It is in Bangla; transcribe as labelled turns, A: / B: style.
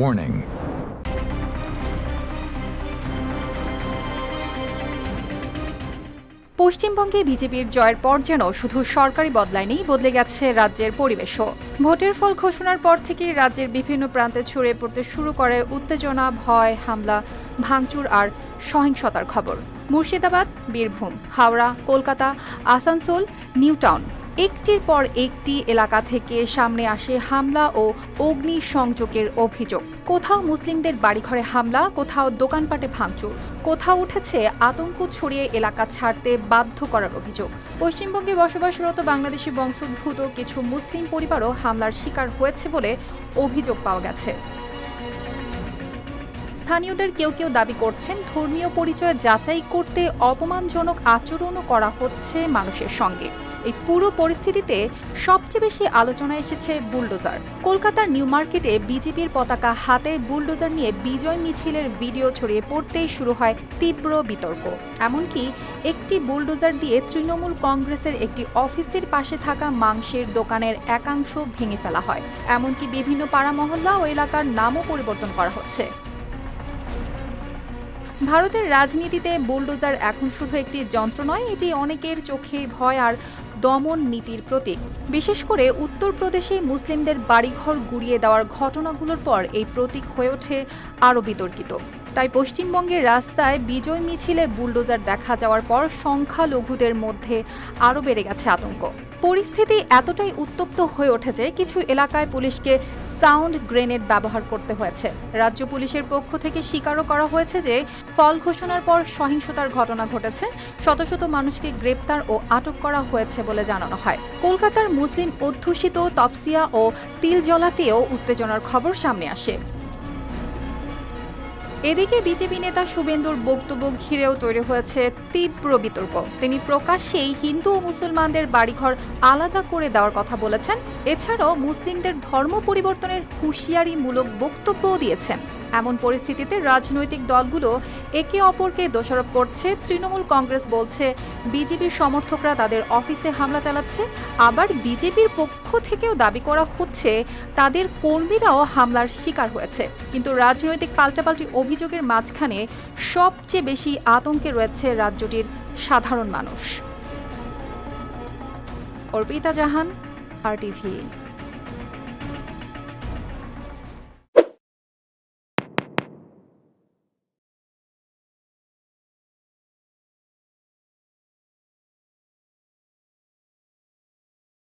A: Warning.
B: পশ্চিমবঙ্গে বিজেপির জয়ের পর যেন শুধু সরকারি বদলায়নি, বদলে গেছে রাজ্যের পরিবেশও। ভোটের ফল ঘোষণার পর থেকেই রাজ্যের বিভিন্ন প্রান্তে ছড়িয়ে পড়তে শুরু করে উত্তেজনা, ভয়, হামলা, ভাঙচুর আর সহিংসতার খবর। মুর্শিদাবাদ, বীরভূম, হাওড়া, কলকাতা, আসানসোল, নিউ টাউন, একটির পর একটি এলাকা থেকে সামনে আসে হামলা ও অগ্নিসংযোগের অভিযোগ। কোথাও মুসলিমদের বাড়িঘরে হামলা, কোথাও দোকানপাটে ভাঙচুর, কোথাও উঠেছে আতঙ্ক ছড়িয়ে এলাকা ছাড়তে বাধ্য করার অভিযোগ। পশ্চিমবঙ্গে বসবাসরত বাংলাদেশি বংশোদ্ভূত কিছু মুসলিম পরিবারও হামলার শিকার হয়েছে বলে অভিযোগ পাওয়া গেছে। স্থানীয়দের কেউ কেউ দাবি করছেন, ধর্মীয় পরিচয় যাচাই করতে অপমানজনক আচরণও করা হচ্ছে মানুষের সঙ্গে। এই পুরো পরিস্থিতিতে সবচেয়ে বেশি আলোচনায় এসেছে বুলডোজার। কলকাতার নিউ মার্কেটে বিজেপির পতাকা হাতে বুলডোজার নিয়ে বিজয় মিছিলের ভিডিও ছড়িয়ে পড়তেই শুরু হয় তীব্র বিতর্ক। এমনকি একটি বুলডোজার দিয়ে তৃণমূল কংগ্রেসের একটি অফিসের পাশে থাকা মাংসের দোকানের একাংশ ভেঙে ফেলা হয়। এমনকি বিভিন্ন পাড়া মহল্লা ও এলাকার নামও পরিবর্তন করা হচ্ছে। ভারতের রাজনীতিতে বুলডোজার এখন শুধু একটি যন্ত্র নয়, এটি অনেকের চোখে ভয় আর দমন নীতির প্রতীক। বিশেষ করে উত্তরপ্রদেশে মুসলিমদের বাড়িঘর গুঁড়িয়ে দেওয়ার ঘটনাগুলোর পর এই প্রতীক হয়ে ওঠে আরও বিতর্কিত। তাই পশ্চিমবঙ্গের রাস্তায় বিজয় মিছিলে বুলডোজার দেখা যাওয়ার পর সংখ্যালঘুদের মধ্যে আরও বেড়ে গেছে আতঙ্ক। পরিস্থিতি এতটাই উত্তপ্ত হয়ে উঠেছে, কিছু এলাকায় পুলিশকে সাউন্ড গ্রেনেড ব্যবহার করতে হয়েছে। রাজ্য পুলিশের পক্ষ থেকে স্বীকারও করা হয়েছে যে ফল ঘোষণার পর সহিংসতার ঘটনা ঘটেছে, শত শত মানুষকে গ্রেপ্তার ও আটক করা হয়েছে বলে জানানো হয়। কলকাতার মুসলিম অধ্যুষিত তপসিয়া ও তিলজলাতেও উত্তেজনার খবর সামনে আসে। এদিকে বিজেপি নেতা শুভেন্দুর বক্তব্য ঘিরেও তৈরি হয়েছে তীব্র বিতর্ক। তিনি প্রকাশ্যেই হিন্দু ও মুসলমানদের বাড়িঘর আলাদা করে দেওয়ার কথা বলেছেন। এছাড়াও মুসলিমদের ধর্ম পরিবর্তনের হুঁশিয়ারিমূলক বক্তব্যও দিয়েছেন। এমন পরিস্থিতিতে রাজনৈতিক দলগুলো একে অপরকে দোষারোপ করছে। তৃণমূল কংগ্রেস বলছে বিজেপির সমর্থকরা তাদের অফিসে হামলা চালাচ্ছে, আবার বিজেপির পক্ষ থেকেও দাবি করা হচ্ছে তাদের কর্মীরাও হামলার শিকার হয়েছে। কিন্তু রাজনৈতিক পাল্টাপাল্টি অভিযোগের মাঝখানে সবচেয়ে বেশি আতঙ্কে রয়েছে রাজ্যটির সাধারণ মানুষ। অর্পিতা জাহান, RTV।